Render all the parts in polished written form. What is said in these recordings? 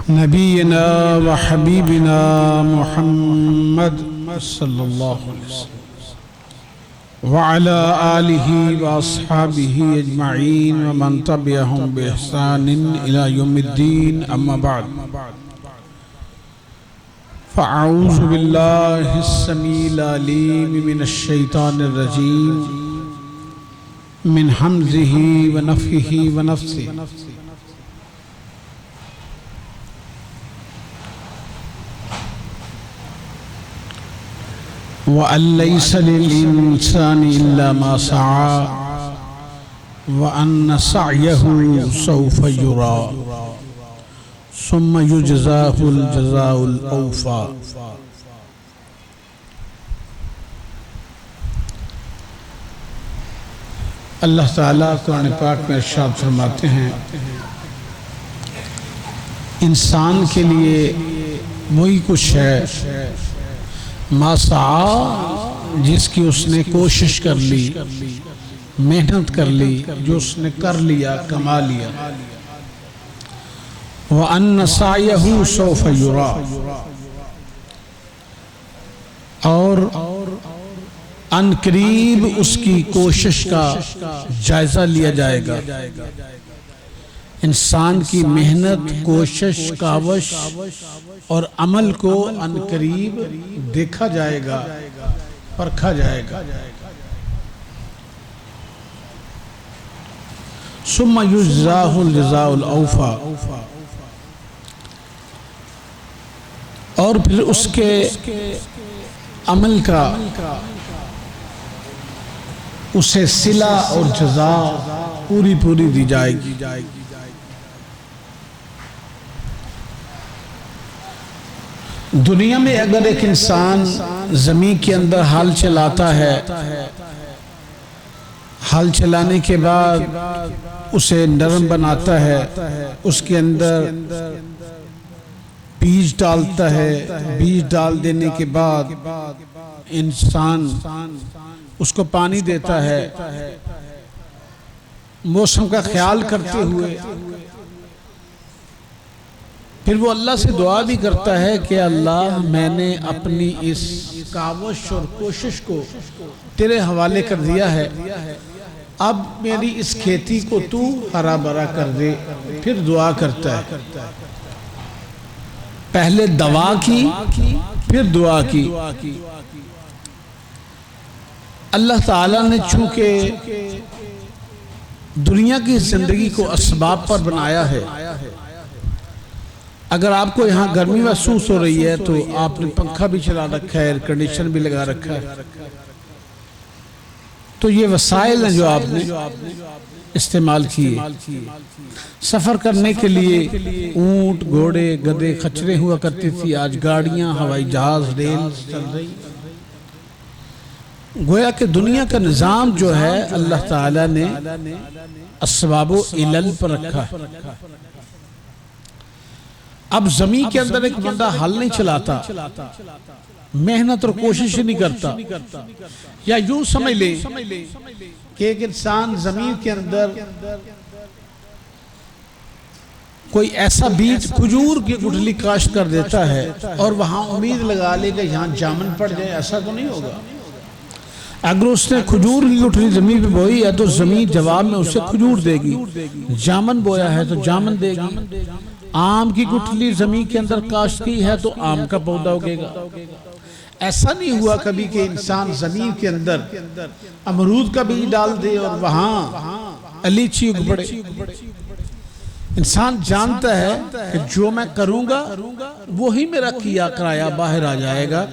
نبينا وحبيبنا محمد صلى الله عليه وسلم وعلى آله وأصحابه أجمعين ومن تبعهم بإحسان إلى يوم الدين أما بعد فأعوذ بالله السميع العليم من الشيطان الرجيم من همزه ونفخه ونفثه وَأَن لَيْسَ لِلْإِنسَانِ إِلَّا مَا سَعَى وَأَنَّ سَعْيَهُ سَوْفَ يُرَى ثُمَّ يُجْزَاهُ الْجَزَاءَ الْأَوْفَى۔ اللہ تعالیٰ قرآن پاک میں ارشاد فرماتے ہیں انسان کے لیے وہی کچھ ہے ما سعی، جس کی اس نے کوشش کر لی، محنت کر لی، جو اس نے کر لیا، کما لیا۔ وَأَنَّ سَعْيَهُ سَوْفَ يُرَى، اور ان قریب اس کی کوشش کا جائزہ لیا جائے گا۔ انسان کی محنت، کوشش، کاوش اور عمل کو ان قریب دیکھا جائے گا، پرکھا جائے گا۔ ثم یجزاہ الجزاء الاوفی، اور پھر اس کے عمل کا اسے صلہ اور جزا پوری دی جائے گی۔ دنیا میں اگر ایک انسان زمین کے اندر حل چلاتا ہے، حل چلانے کے بعد اسے نرم بناتا ہے، اس کے اندر بیج ڈالتا ہے، بیج ڈال دینے کے بعد انسان اس کو پانی دیتا ہے، موسم کا خیال کرتے ہوئے پھر وہ اللہ سے دعا بھی کرتا ہے کہ اللہ میں نے اپنی اس کاوش اور کوشش کو تیرے حوالے کر دیا ہے، اب میری اس کھیتی کو تو ہرا بھرا کر دے۔ پھر دعا کرتا ہے، پہلے دعا کی پھر دعا کی۔ اللہ تعالیٰ نے چونکہ دنیا کی زندگی کو اسباب پر بنایا ہے، اگر آپ کو یہاں گرمی محسوس ہو رہی ہے تو آپ نے پنکھا بھی چلا رکھا ہے، ایئر کنڈیشن بھی لگا رکھا ہے، تو یہ وسائل ہیں جو آپ نے استعمال کیے۔ سفر کرنے کے لیے اونٹ، گھوڑے، گدھے، خچریں ہوا کرتی تھی، آج گاڑیاں، ہوائی جہاز، ریل چل رہی۔ گویا کہ دنیا کا نظام جو ہے اللہ تعالیٰ نے اسباب و علل پر رکھا ہے۔ اب زمین کے اندر ایک بندہ حل نہیں چلاتا، محنت اور کوشش نہیں کرتا، یا یوں سمجھ لیں کہ ایک انسان زمین کے اندر کوئی ایسا بیج کھجور کی گٹھلی کاشت کر دیتا ہے اور وہاں امید لگا لے گا یہاں جامن پڑ جائے، ایسا تو نہیں ہوگا۔ اگر اس نے کھجور کی گٹھلی زمین پہ بوئی ہے تو زمین جواب میں اسے کھجور دے گی، جامن بویا ہے تو جامن دے گی۔ آم کی گٹھلی زمین کے اندر کاشت کی ہے تو آم کا پودا اگے گا۔ ایسا نہیں ہوا کبھی کہ انسان زمین کے اندر امرود کا بیج ڈال دے اور وہاں لیچی اگ پڑے۔ انسان جانتا ہے کہ جو میں کروں گا وہی میرا کیا کرایا باہر آ جائے گا،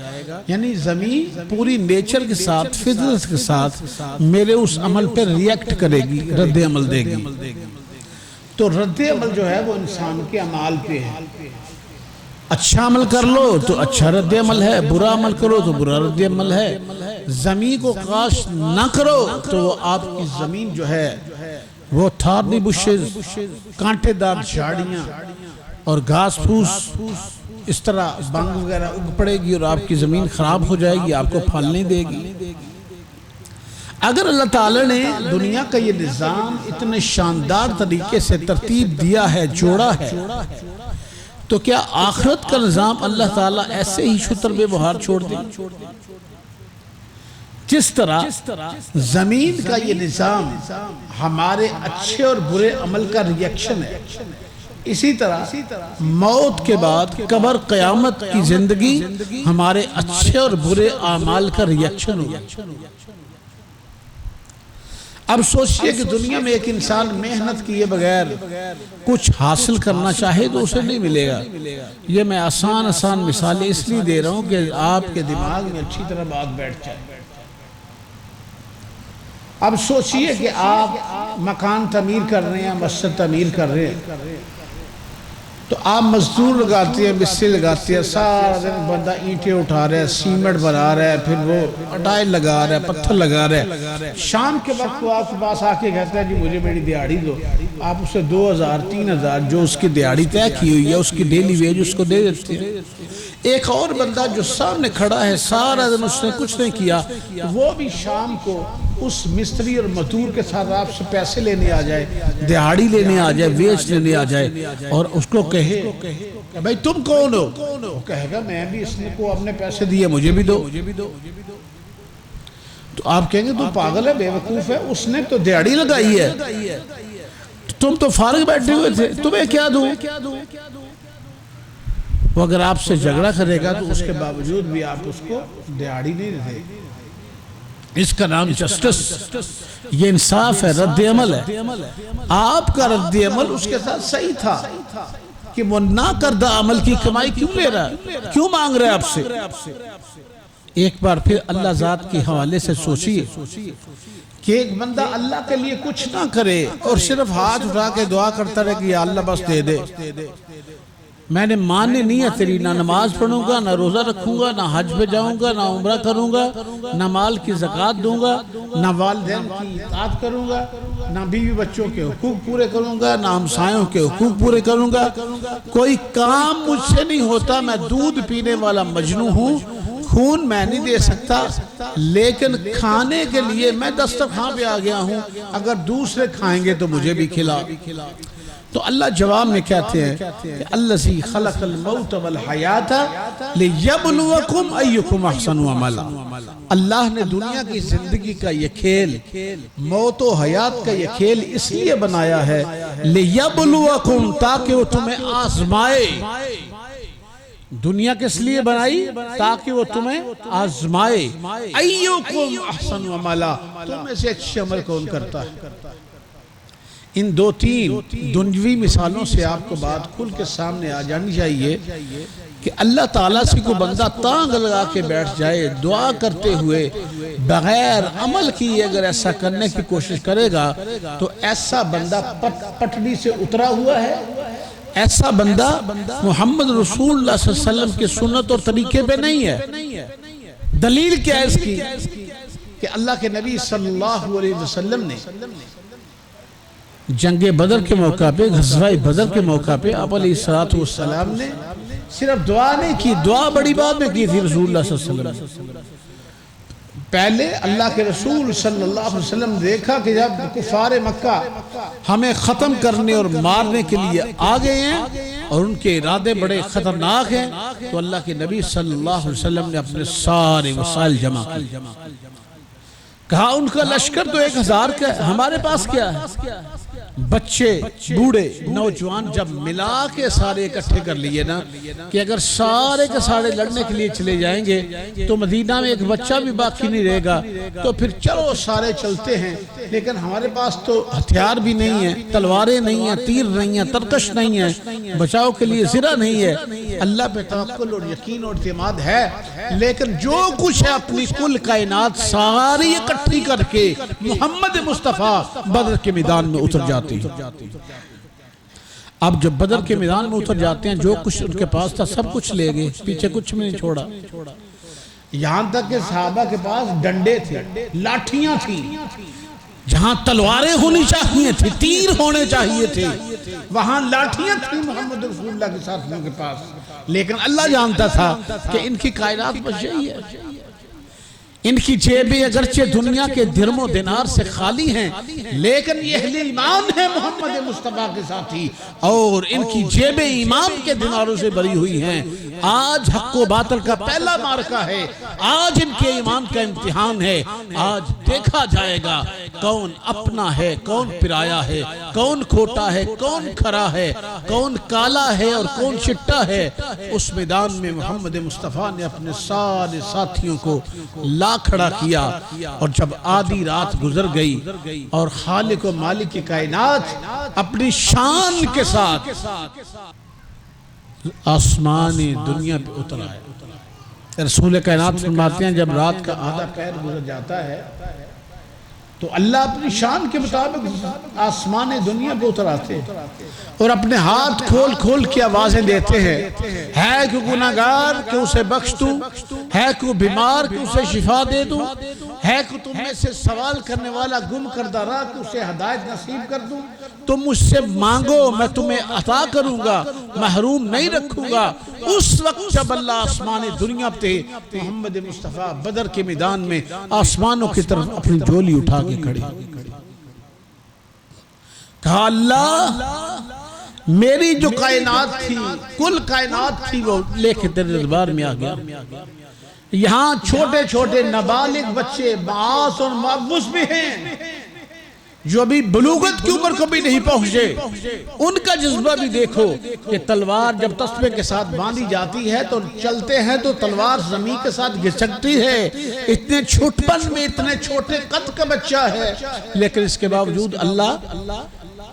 یعنی زمین پوری نیچر کے ساتھ، فطرت کے ساتھ میرے اس عمل پر ریئیکٹ کرے گی، رد عمل دے گی۔ تو رد عمل جو ہے وہ انسان کے اعمال پہ ہے۔ اچھا عمل کر لو تو اچھا رد عمل ہے، برا عمل کرو تو برا رد عمل ہے۔ زمین کو کاشت نہ کرو تو وہ آپ کی زمین جو ہے وہ تھارنی بشز، کانٹے دار جھاڑیاں اور گھاس پھوس اس طرح بنگ وغیرہ اگ پڑے گی اور آپ کی زمین خراب ہو جائے گی، آپ کو پھل نہیں دے گی۔ اگر اللہ تعالیٰ نے دنیا کا یہ نظام اتنے شاندار طریقے سے ترتیب دیا ہے، جوڑا ہے، تو کیا آخرت کا نظام اللہ تعالیٰ ایسے ہی شتر بے بہار چھوڑ دے؟ جس طرح زمین کا یہ نظام ہمارے اچھے اور برے عمل کا ریاکشن ہے، اسی طرح موت کے بعد قبر قیامت کی زندگی ہمارے اچھے اور برے اعمال کا ریاکشن ہوگا۔ اب سوچئے کہ دنیا میں ایک انسان محنت کیے بغیر کچھ حاصل کرنا چاہے تو اسے نہیں ملے گا۔ یہ میں آسان مثالیں اس لیے دے رہا ہوں کہ آپ کے دماغ میں اچھی طرح بات بیٹھ جائے۔ اب سوچئے کہ آپ مکان تعمیر کر رہے ہیں، مسجد تعمیر کر رہے ہیں، تو آپ مزدور لگاتے ہیں، مستری لگاتے ہیں، سارا دن بندہ اینٹیں اٹھا رہا ہے، سیمنٹ بنا رہا ہے، پھر وہ ٹائل لگا رہا ہے، پتھر لگا رہا ہے۔ شام کے وقت وہ آپ کے پاس آ کے کہتا ہے جی مجھے میری دیہاڑی دو، آپ اسے 2000 3000 جو اس کی دیہاڑی طے کی ہوئی ہے اس کی ڈیلی ویج اس کو دے دیتے ہیں۔ ایک اور بندہ جو سامنے کھڑا ہے، سارا دن اس نے کچھ نہیں کیا، وہ بھی شام کو اس مستری اور مزدور کے ساتھ آپ سے پیسے لینے آ جائے، دیہاڑی لینے آ جائے، ویج لینے آ جائے، اور اس کو کہے کہ بھائی تم کون ہو؟ وہ کہے گا میں بھی اس نے کو اپنے پیسے دیے، مجھے بھی دو۔ تو آپ کہیں گے تو پاگل ہے، بے وقوف ہے، اس نے تو دیہاڑی لگائی ہے، تم تو فارغ بیٹھے ہوئے تھے، تمہیں کیا دوں؟ وہ اگر آپ سے جھگڑا کرے گا تو اس کے باوجود بھی آپ اس کو دیہاڑی نہیں دے۔ اس کا نام جسٹس، یہ انصاف ہے، رد عمل ہے۔ آپ کا رد عمل اس کے ساتھ صحیح تھا کہ وہ نہ کردہ عمل کی کمائی کیوں لے رہا ہے، کیوں مانگ رہا ہے آپ سے؟ ایک بار پھر اللہ ذات کے حوالے سے سوچئے کہ ایک بندہ اللہ کے لیے کچھ نہ کرے اور صرف ہاتھ اٹھا کے دعا کرتا رہے کہ یا اللہ بس دے دے، میں نے ماننے نہیں ہے تیری، نہ نماز پڑھوں گا، نہ روزہ رکھوں گا، نہ حج پہ جاؤں گا، نہ عمرہ کروں گا، نہ مال کی زکوٰۃ دوں گا، نہ والدین کی اطاعت کروں گا، نہ بیوی بچوں کے حقوق پورے کروں گا، نہ ہمسایوں کے حقوق پورے کروں گا، کوئی کام مجھ سے نہیں ہوتا، میں دودھ پینے والا مجنو ہوں، خون میں نہیں دے سکتا، لیکن کھانے کے لیے میں دسترخوان پہ آ گیا ہوں، اگر دوسرے کھائیں گے تو مجھے بھی کھلا۔ تو اللہ جواب میں کہتے ہیں کہ الذی خلق الموت والحیات لیبلوکم ایکم احسن عملا۔ اللہ نے دنیا کی زندگی کا یہ کھیل، موت و حیات کا یہ کھیل اس لیے بنایا ہے لیبلوکم، تاکہ وہ تمہیں آزمائے۔ دنیا کس لیے بنائی؟ تاکہ وہ تمہیں آزمائے۔ ایکم احسن عملا، تم میں سے اچھے عمل کون کرتا ہے؟ ان دو تین دنیوی مثالوں سے آپ کو بات کھل کے سامنے آ جانی چاہیے کہ اللہ تعالیٰ سے کوئی بندہ تانگ لگا کے بیٹھ جائے، دعا کرتے ہوئے بغیر عمل کیے اگر ایسا کرنے کی کوشش کرے گا تو ایسا بندہ پٹڑی سے اترا ہوا ہے، ایسا بندہ محمد رسول اللہ صلی اللہ علیہ وسلم کے سنت اور طریقے پہ نہیں ہے۔ دلیل کیا ہے اس کی؟ کہ اللہ کے نبی صلی اللہ علیہ وسلم نے جنگ بدر کے موقع پہ، غزوہ بدر کے موقع پہ آپ علیہ السلام نے صرف دعا نہیں کی، دعا بڑی بات میں کی تھی رسول اللہ صلی اللہ علیہ وسلم۔ پہلے اللہ کے رسول صلی اللہ علیہ وسلم دیکھا کہ جب کفار مکہ ہمیں ختم کرنے اور مارنے کے لیے آ گئے ہیں اور ان کے ارادے بڑے خطرناک ہیں، تو اللہ کے نبی صلی اللہ علیہ وسلم نے اپنے سارے وسائل جمع کی، کہا ان کا لشکر تو 1000 کا ہے، ہمارے پاس کیا ہے؟ بچے، بوڑھے، نوجوان جب ملا کے سارے اکٹھے کر لیے نا کہ اگر سارے کے سارے لڑنے کے لیے چلے جائیں گے تو مدینہ میں ایک بچہ بھی باقی نہیں رہے گا، تو پھر چلو سارے چلتے ہیں، لیکن ہمارے پاس تو ہتھیار بھی نہیں ہیں، تلواریں نہیں ہیں، تیر نہیں ہیں، ترکش نہیں ہیں، بچاؤ کے لیے زرہ نہیں ہے۔ اللہ پہ توکل اور یقین اور اعتماد ہے، لیکن جو کچھ ہے اپنی کل کائنات ساری اکٹھی کر کے محمد مصطفیٰ بدر کے میدان میں اتر جاتے۔ اب جب بدر کے میدان میں اتر جاتے ہیں جو کچھ ان کے پاس تھا سب کچھ لے گئے، پیچھے کچھ بھی نہیں چھوڑا، یہاں تک کہ صحابہ کے پاس ڈنڈے تھے، لاٹھیاں تھیں، جہاں تلواریں ہونی چاہیے تھی، تیر ہونے چاہیے تھے، وہاں لاٹھیاں تھیں محمد رسول اللہ کے ساتھیوں کے پاس، لیکن اللہ جانتا تھا کہ ان کی کائنات بچ جائے، ان کی جیبیں اگرچہ دنیا کے درم و دینار سے خالی ہیں، لیکن یہ اہل ایمان ہے محمد مصطفیٰ کے ساتھی، اور ان کی جیبیں ایمان کے دیناروں سے بھری ہوئی ہیں۔ آج حق و باطل کا پہلا معرکہ ہے، آج ان کے ایمان کا امتحان ہے۔ آج دیکھا جائے گا کون اپنا ہے، کون پرایا ہے، کون کھوٹا ہے، کون کھرا ہے، کون کالا ہے اور کون چٹا ہے۔ اس میدان میں محمد مصطفیٰ نے اپنے سارے ساتھیوں کو لا کھڑا کیا، اور جب آدھی رات گزر گئی اور خالق و مالک کی کائنات اپنی شان کے ساتھ آسمان دنیا پہ اتر آئے۔ رسول کائنات فرماتے ہیں جب رات کا آدھا پہر گزر جاتا ہے تو اللہ اپنی شان کے مطابق آسمان دنیا پہ اتر آتے ہیں اور اپنے ہاتھ کھول کھول کے آوازیں دیتے ہیں، ہے کہ گناہگار کہ اسے بخش دوں، ہے کہ بیمار کہ اسے شفا دے دوں، ہے کہ تم میں سے سوال کرنے والا گم کردہ راہ کہ اسے ہدایت نصیب کر دوں۔ تم مجھ سے مانگو میں تمہیں عطا کروں گا، محروم نہیں رکھوں گا۔ اس وقت جب اللہ آسمان دنیا پہ محمد مصطفیٰ بدر کے میدان میں آسمانوں کی طرف اپنی جھولی اٹھا کے کھڑی، کہا اللہ میری جو کائنات تھی، کل کائنات تھی، وہ لے کے تیرے دربار میں آ گیا۔ یہاں چھوٹے چھوٹے نابالغ بچے معاص اور معوذ بھی ہیں جو ابھی بلوغت کی عمر کو بھی نہیں پہنچے، ان کا جذبہ بھی دیکھو کہ تلوار جب تسبے کے ساتھ باندھی جاتی ہے تو چلتے ہیں تو تلوار زمین کے ساتھ گھسکتی ہے۔ اتنے چھوٹپن میں اتنے چھوٹے قد کا بچہ ہے، لیکن اس کے باوجود اللہ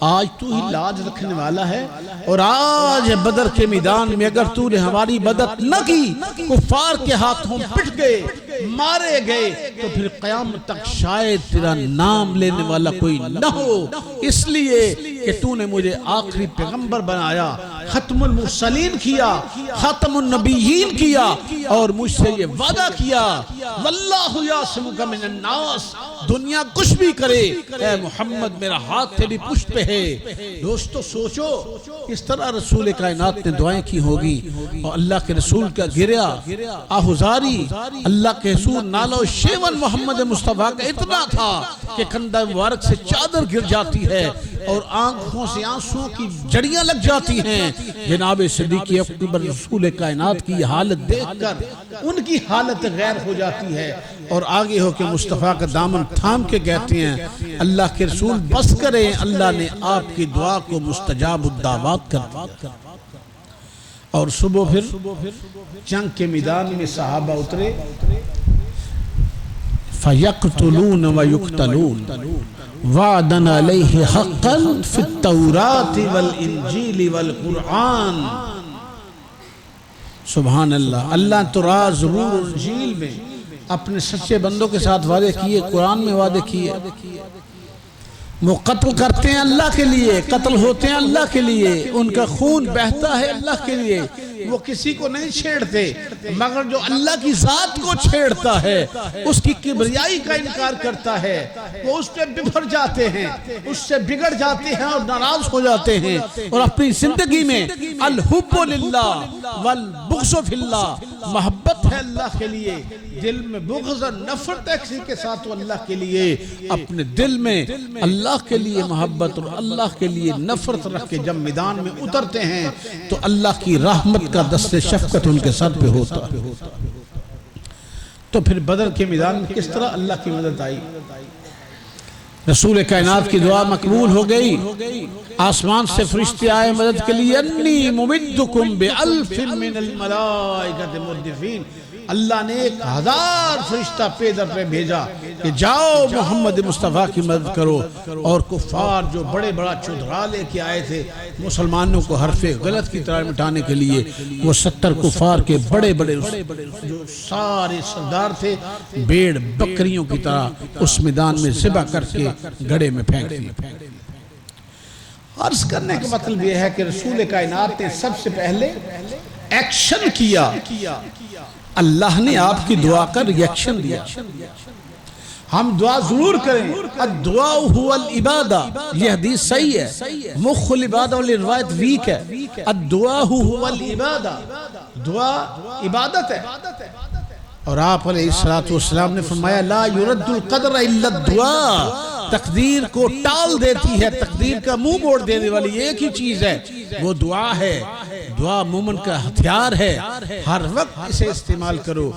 آج تو ہی لاج رکھنے والا ہے، اور آج بدر کے میدان میں اگر تو نے ہماری مدد نہ کی، کفار کے ہاتھوں پٹ گئے، مارے گئے، تو پھر قیامت تک شاید تیرا نام لینے والا کوئی نہ ہو۔ اس لیے کہ تو نے مجھے آخری پیغمبر بنایا، ختم المرسلین کیا، ختم النبیین کیا، اور مجھ سے یہ وعدہ کیا واللہ یعصمک من الناس، دنیا کچھ بھی کرے اے محمد میرا ہاتھ تیری پشت پہ ہے۔ دوستو سوچو اس طرح رسول کائنات نے دعائیں کی ہوگی، اور اللہ کے رسول کا گریا آہوزاری، اللہ کے رسول نالو شیون محمد مصطفیٰ کا اتنا تھا کہ کندھا مبارک سے چادر گر جاتی ہے اور آنکھوں سے آنسوں کی جڑیاں لگ جاتی ہیں۔ جناب صدیق اکبر رسول کائنات کی حالت دیکھ کر ان کی حالت غیر ہو جاتی ہے، اور آگے ہو کے مصطفیٰ کا دامن تھام کے کہتے ہیں اللہ کے رسول بس کریں، اللہ نے آپ کی دعا کو مستجاب الدعوات کر دیا۔ اور صبح پھر جنگ کے میدان میں صحابہ اترے، فَيَقْتُلُونَ وَيُقْتَلُونَ وَعْدًا عَلَيْهِ حَقًّا فِي التَّوْرَاةِ وَالْإِنْجِيلِ وَالْقُرْآنِ۔ سبحان اللہ، اللہ تو راز زبور اور انجیل میں اپنے سچے بندوں کے ساتھ وعدے کیے، قرآن میں وعدے کیے۔ وہ قتل کرتے ہیں اللہ کے لیے، قتل ہوتے ہیں اللہ کے لیے، ان کا خون بہتا ہے اللہ کے لیے، وہ کسی کو نہیں چھیڑتے، مگر جو اللہ کی ذات کو چھیڑتا ہے، اس کی کبریائی کا انکار کرتا ہے، وہ اس پہ بفر جاتے ہیں، اس سے بگڑ جاتے ہیں اور ناراض ہو جاتے ہیں، اور اپنی زندگی میں الحب للہ والبغض فی اللہ، محبت ہے اللہ کے لیے، دل میں بغض اور نفرت ہے کسی کے ساتھ تو اللہ کے لیے، اپنے دل میں اللہ کے لیے محبت اور اللہ کے لیے نفرت رکھ کے جب میدان میں اترتے ہیں تو اللہ کی رحمت کا دست شفقت ان کے سر پہ ہوتا ہے۔ تو پھر بدر کے میدان میں کس طرح اللہ کی مدد آئی؟ رسول کائنات کی دعا مقبول ہو گئی، آسمان سے فرشتے آئے مدد کے لیے، انی ممدکم بألف من الملائکۃ مردفین، اللہ نے 1000 فرشتہ پیدر پہ بھیجا کہ جاؤ محمد مصطفیٰ کی مدد کرو، اور کفار جو بڑے بڑا چودھرا لے کے آئے تھے مسلمانوں کو حرف غلط کی طرح مٹانے کے لیے، وہ 70 کفار کے بڑے بڑے جو سارے سردار تھے بیڑ بکریوں کی طرح اس میدان میں ذبح کر کے گڑھے میں پھینک دیے۔ عرض کرنے کا مطلب یہ ہے کہ رسول کائنات نے سب سے پہلے ایکشن کیا، اللہ نے آپ کی دعا کا ریاکشن دیا۔ ہم دعا ضرور کریں، الدعاء هو العبادہ، یہ حدیث صحیح ہے، مخ العبادہ والی روایت ویک ہے، الدعاء هو العبادہ، دعا عبادت ہے۔ اور آپ علیہ السلام نے فرمایا لا يرد القدر الا الدعاء، تقدیر کو ٹال دیتی ہے، تقدیر کا منہ موڑ دینے والی ایک ہی چیز ہے، وہ دعا ہے۔ دعا مومن کا ہتھیار ہے، ہر وقت اسے استعمال کرو،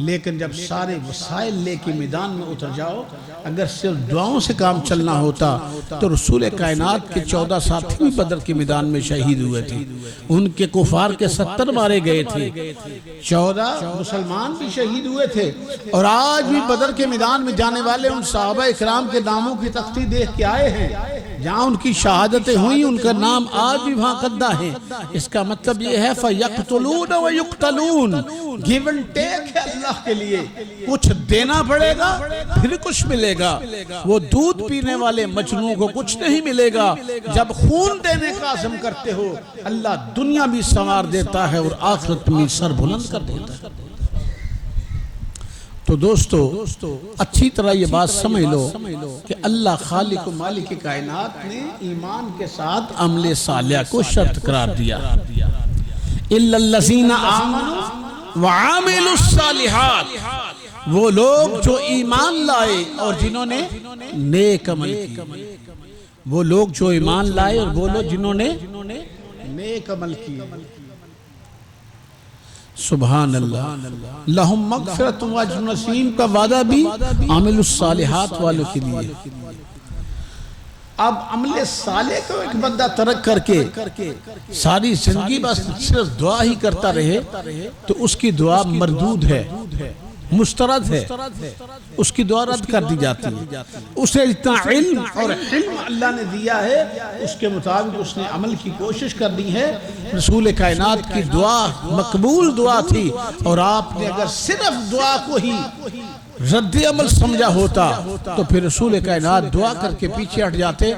لیکن جب سارے وسائل لے کے میدان میں اتر جاؤ، اگر صرف دعاؤں سے کام چلنا ہوتا تو رسول کائنات کے 14 ساتھی بھی بدر کے میدان میں شہید ہوئے تھے، ان کے کفار کے 70 مارے گئے تھے، 14 مسلمان بھی شہید ہوئے تھے، اور آج بھی بدر کے میدان میں جانے والے ان صحابہ اکرام کے ناموں کی تختی دیکھ کے آئے ہیں، جہاں ان کی شہادتیں ہوئیں ان کا نام آج بھی وہاں قدہ ہے۔ اس کا مطلب یہ ہے فَيَقْتُلُونَ وَيُقْتَلُونَ، گیو اینڈ ٹیک ہے اللہ کے لیے، کچھ دینا پڑے گا پھر کچھ ملے گا۔ وہ دودھ پینے والے مجنوں کو کچھ نہیں ملے گا، جب خون دینے کا عزم کرتے ہو اللہ دنیا بھی سنوار دیتا ہے اور آخرت میں سر بلند کر دیتا ہے۔ تو دوستو اچھی طرح یہ بات سمجھ لو کہ اللہ خالق و مالک کائنات نے ایمان کے ساتھ عمل صالح کو شرط قرار دیا۔ إِلَّا الَّذِينَ آمَنُوا وَعَامِلُوا الصَّالِحَاتِ، وہ لوگ جو ایمان لائے اور جنہوں نے نیک عمل کی، وہ لوگ جو ایمان لائے اور وہ لوگ جنہوں نے نیک عمل کی۔ سبحان اللہ، لہم مغفرت و اجر نسیم کا وعدہ بھی عامل الصالحات والوں کے لیے۔ اب عمل صالح کو ایک بندہ ترک کر کے ساری زندگی بس صرف دعا ہی کرتا رہے تو اس کی دعا مردود ہے، مسترد ہے، اس کی دعا رد کر دی جاتی ہے۔ اسے اتنا علم اور حلم اللہ نے دیا ہے، اس کے مطابق اس نے عمل کی کوشش کرنی ہے۔ رسول کائنات کی دعا مقبول دعا تھی، اور آپ نے اگر صرف دعا کو ہی رد عمل سمجھا ہوتا تو پھر رسول کائنات دعا کر کے پیچھے ہٹ جاتے،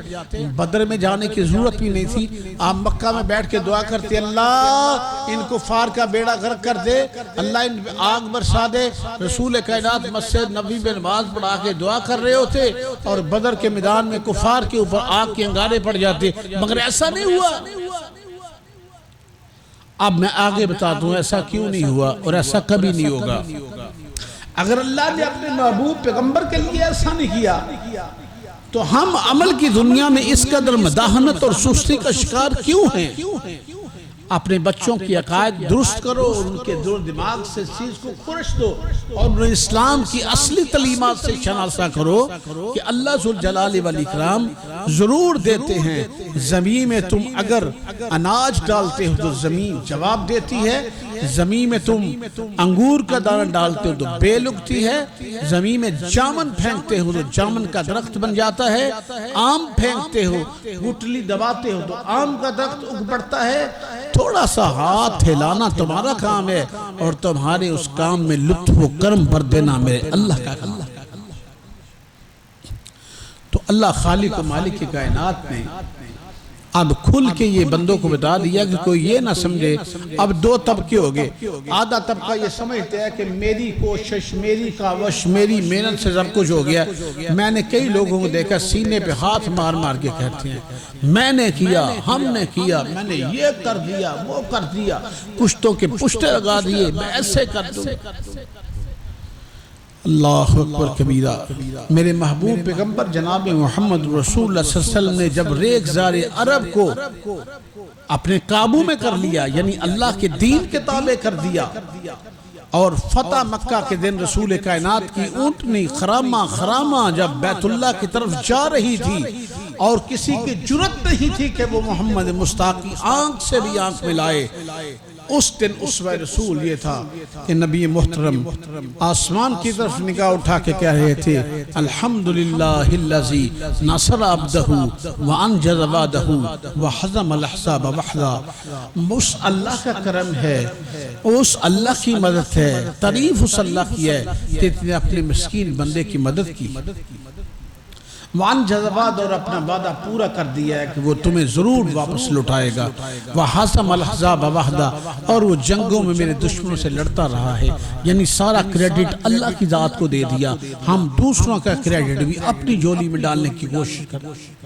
بدر میں جانے کی ضرورت بھی نہیں تھی۔ آپ مکہ میں بیٹھ کے دعا کرتے اللہ ان کفار کا بیڑا غرق کر دے، اللہ ان آگ برسا دے۔ رسول کائنات مسجد نبوی میں نماز پڑھا کے دعا کر رہے ہوتے اور بدر کے میدان میں کفار کے اوپر آگ کے انگارے پڑ جاتے، مگر ایسا نہیں ہوا۔ اب میں آگے بتاتا ہوں ایسا کیوں نہیں ہوا اور ایسا کبھی نہیں ہوگا۔ اگر اللہ نے اپنے محبوب پیغمبر کے لیے ایسا نہیں کیا تو ہم عمل کی دنیا میں اس قدر مداحنت اور سستی کا شکار کیوں ہیں؟ اپنے بچوں کی عقائد درست کرو اور ان کے دل دماغ سے اس چیز کو خورش دو اور انہیں اسلام کی اصلی تعلیمات سے شناسا کرو کہ اللہ ذوالجلال والاکرام ضرور دیتے ہیں۔ زمین میں تم اگر اناج ڈالتے ہو تو زمین جواب دیتی ہے، زمین میں تم انگور کا دانہ ڈالتے ہو تو بیل اگتی ہے، زمین میں جامن پھینکتے ہو تو جامن کا درخت بن جاتا ہے، آم پھینکتے ہو گٹلی دباتے ہو تو آم کا درخت اگ پڑتا ہے۔ تھوڑا سا ہاتھ ہلانا تمہارا کام ہے اور تمہارے اس کام میں لطف و کرم بر دینا میرے اللہ کا کام ہے۔ تو اللہ خالق و مالک کی کائنات نے اب کھل کے یہ بندوں کو بتا دیا کہ کوئی یہ نہ سمجھے۔ اب دو طبقے ہو گئے، آدھا طبقہ یہ سمجھتے ہے کہ میری کوشش، میری کاوش، میری محنت سے سب کچھ ہو گیا۔ میں نے کئی لوگوں کو دیکھا سینے پہ ہاتھ مار مار کے کہتے ہیں میں نے کیا، ہم نے کیا، میں نے یہ کر دیا، وہ کر دیا، پشتوں کے پشتے لگا دیے، میں ایسے کر دوں۔ اللہ اکبر کبیرہ۔ میرے محبوب پیغمبر جناب محمد رسول اللہ صلی اللہ علیہ وسلم نے جب ریگزار عرب کو اپنے قابو میں کر لیا، یعنی اللہ کے دین کے تابع کر دیا، اور فتح مکہ کے دن رسول کائنات کی اونٹنی خرامہ جب بیت اللہ کی طرف جا رہی تھی اور کسی کی جرت نہیں تھی کہ وہ محمد مصطفیٰ کی آنکھ سے بھی آنکھ ملائے، اس دن اسوہ رسول یہ تھا کہ نبی محترم آسمان کی طرف نگاہ اٹھا کے کہہ رہے تھے الحمدللہ الذی نصر عبدہ وانجز وعدہ وحزم الاحزاب وحدہ۔ اس اللہ کا کرم ہے، اس اللہ کی مدد ہے، تعریف اس اللہ کی ہے کہ نے اپنے مسکین بندے کی مدد کی، وان جذبات اور اپنا وعدہ پورا کر دیا ہے کہ وہ تمہیں ضرور واپس لٹائے گا، وحاسم الاحزاب وحدہ، اور وہ جنگوں میں میرے دشمنوں سے لڑتا رہا ہے۔ یعنی سارا کریڈٹ اللہ کی ذات کو دے دیا، ہم دوسروں کا کریڈٹ بھی اپنی جولی میں ڈالنے کی کوشش کرتے ہیں۔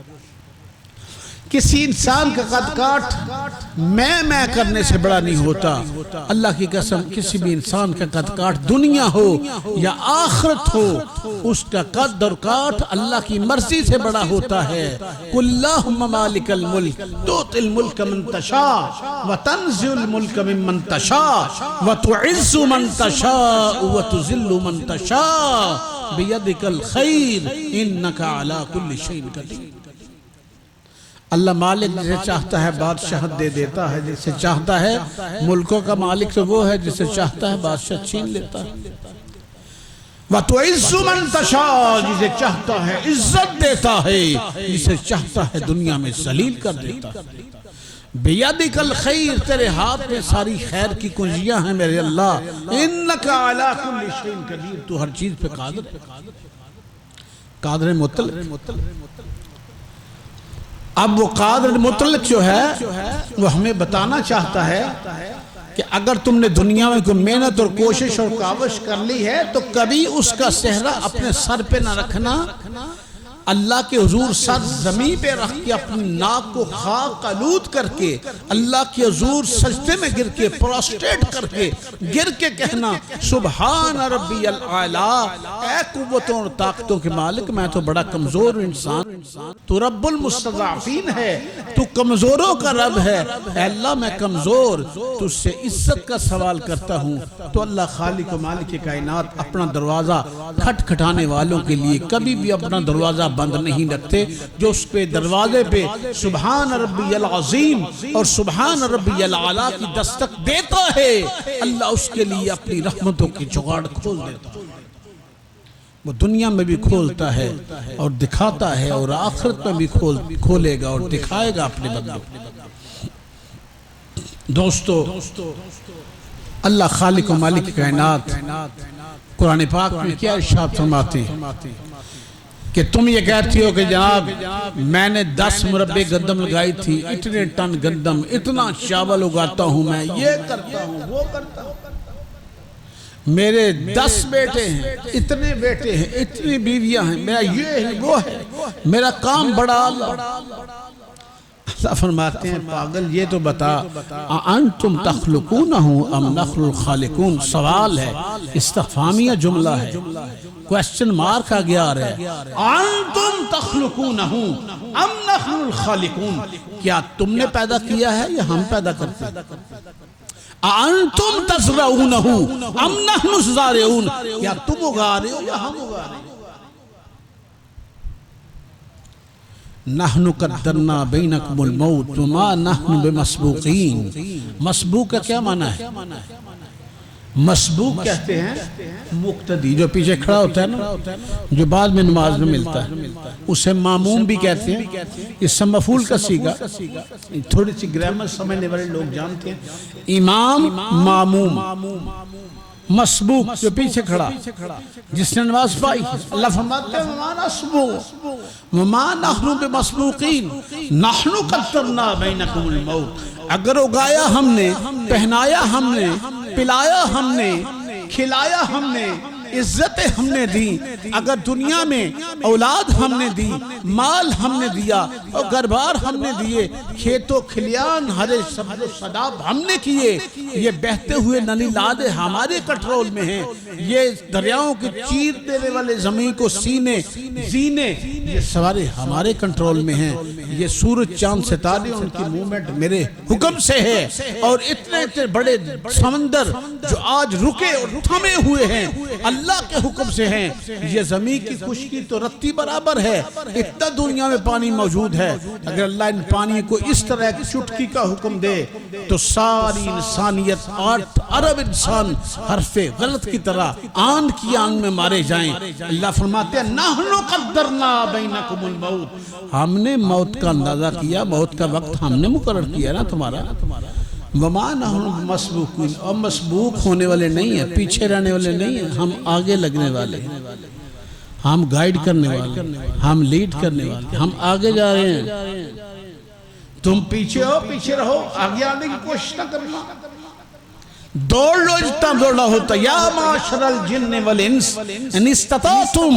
کسی انسان کا قد کاٹ میں کرنے سے بڑا نہیں ہوتا. اللہ کی قسم کسی بھی انسان کا قد کاٹ دنیا ہو یا آخرت ہو اس کا قد اور کاٹ اللہ کی مرضی سے بڑا ہوتا ہے. قُلْ اللَّهُمَّ مَالِكَ الْمُلْكِ تُؤْتِي الْمُلْكَ مَن تَشَاءُ وَتَنزِعُ الْمُلْكَ مِمَّن تَشَاءُ وَتُعِزُّ مَن تَشَاءُ وَتُذِلُّ مَن تَشَاءُ بِيَدِكَ الْخَيْرُ إِنَّكَ عَلَى كُلِّ شَيْءٍ قَدِيرٌ. اللہ مالک جسے چاہتا ہے بادشاہت دے دیتا ہے، جسے چاہتا ہے ملکوں کا مالک تو وہ ہے، جسے چاہتا ہے بادشاہ چھین لیتا ہے. وَتُعِزُّ مَن تَشَاءُ جسے چاہتا ہے عزت دیتا ہے، جسے چاہتا ہے دنیا میں ذلیل کر دیتا ہے. بِيَدِكَ الْخَيْرُ تیرے ہاتھ میں ساری خیر کی کنجیاں ہیں میرے اللہ. إِنَّكَ عَلَى كُلِّ شَيْءٍ قَدِيرٌ تو ہر چیز پہ قادر ہے، قادر مطلق. اب وہ قادر مطلق جو ہے وہ ہمیں بتانا چاہتا ہے کہ اگر تم نے دنیا میں کوئی محنت اور کوشش اور کاوش کر لی ہے تو کبھی اس کا صحرا اپنے سر پہ نہ رکھنا. اللہ کے حضور سر زمین پہ رکھ کے اپنی ناک کو خاک آلود کر کے اللہ کے حضور سجدے میں گر کے پروسٹریٹ کر کے گر کے کہنا سبحان ربی الاعلی، اے قوتوں اور طاقتوں کے مالک میں تو بڑا کمزور انسان، تو رب المستضعفین ہے، تو کمزوروں کا رب ہے. اے اللہ میں کمزور تجھ سے عزت کا سوال کرتا ہوں. تو اللہ خالق و مالک کائنات اپنا دروازہ کھٹکھٹانے والوں کے لیے کبھی بھی اپنا دروازہ بند نہیں رکھتے. جو اس پہ دروازے پہ سبحان ربی العظیم اور سبحان ربی الاعلی کی دستک دیتا ہے اللہ اس کے لیے اپنی رحمتوں کی چوگاڑ کھول دیتا ہے. وہ دنیا میں بھی کھولتا ہے اور دکھاتا ہے اور آخرت میں بھی کھولے گا اور دکھائے گا اپنے بندوں. دوستو اللہ خالق و مالک کائنات قرآن پاک میں کیا ارشاد فرماتے ہیں کہ تم یہ کہتی ہو کہ جناب میں نے 10 مربع گندم لگائی تھی، اتنے ٹن گندم، اتنا چاول اگاتا ہوں، میں یہ کرتا ہوں وہ کرتا ہوں، میرے 10 بیٹے ہیں، اتنے بیٹے ہیں، اتنی بیویاں ہیں، میرا یہ ہے وہ ہے، میرا کام بڑا اللہ فرماتے ہیں پاگل یہ تو بتا انتم تخلقونہ ام نحن الخالقون. سوال ہے، استفہامیہ جملہ ہے، کوئسچن مارک آگے آ رہا ہے. انتم تخلقونہ ام نحن الخالقون، کیا تم نے پیدا کیا ہے یا ہم پیدا کرتے ہیں؟ انتم تزرعونہ ام نحن الزارعون، کیا تم اگا رہے ہو یا ہم اگا رہے ہیں؟ نحن قدرنا بینکم الموت وما نحن بمسبوقین. مسبوق کا کیا معنی ہے؟ مسبوق کہتے ہیں مقتدی، جو پیچھے کھڑا ہوتا ہے نا، جو بعد میں نماز میں ملتا ہے، اسے ماموم بھی کہتے ہیں. اس سے مفعول کا صیغہ، تھوڑی سی گرامر سمجھنے والے لوگ جانتے ہیں. امام، ماموم، مسبوق جو پیچھے کھڑا جس نے نماز پائی. اللہ فرماتے ہیں وما نسبوق وما نحن بمسبوقین نحن قدرنا بینکم الموت. اگر اگایا ہم نے، پہنایا ہم نے، پلایا ہم نے، کھلایا ہم نے، عزتیں ہم نے دی، اگر دنیا میں اولاد ہم نے دی، مال ہم نے دیا اور گھر بار ہم نے دیے، کھیتوں کھلیان ہرے سبز و شاداب ہم نے کیے، یہ بہتے ہوئے نلی لادے ہمارے کنٹرول میں ہیں، یہ دریاؤں کے چیر دینے والے زمین کو سینے زینے یہ سارے ہمارے کنٹرول میں ہیں، یہ سورج چاند ستارے ان کی موومنٹ میرے حکم سے ہے، اور اتنے بڑے سمندر جو آج رکے اور تھمے ہوئے ہیں اللہ کے حکم سے ہیں. یہ زمین کی خشکی تو رتی برابر ہے، اتنا دنیا میں پانی موجود ہے. اگر اللہ ان پانی کو اس طرح ایک چٹکی کا حکم دے تو ساری انسانیت 8 ارب انسان حرف غلط کی طرح آن کی آن میں مارے جائیں. اللہ فرماتے ہیں نحن قدرنا بینکم الموت، ہم نے موت کا اندازہ کیا، موت کا وقت ہم نے مقرر کیا نا تمہارا. وما نحن مسبوقین، اور مسبوق ہونے والے نہیں ہیں، پیچھے رہنے والے نہیں ہیں، ہم آگے لگنے والے ہیں، ہم گائیڈ کرنے والے ہیں، ہم لیڈ کرنے والے ہیں، ہم آگے جا رہے ہیں. تم پیچھے ہو، پیچھے رہو، آگے آنے کی کوشش نہ کرنا. دوڑ لو جتنا دوڑنا ہوتا. یا معاشر الجن والانس ان استطعتم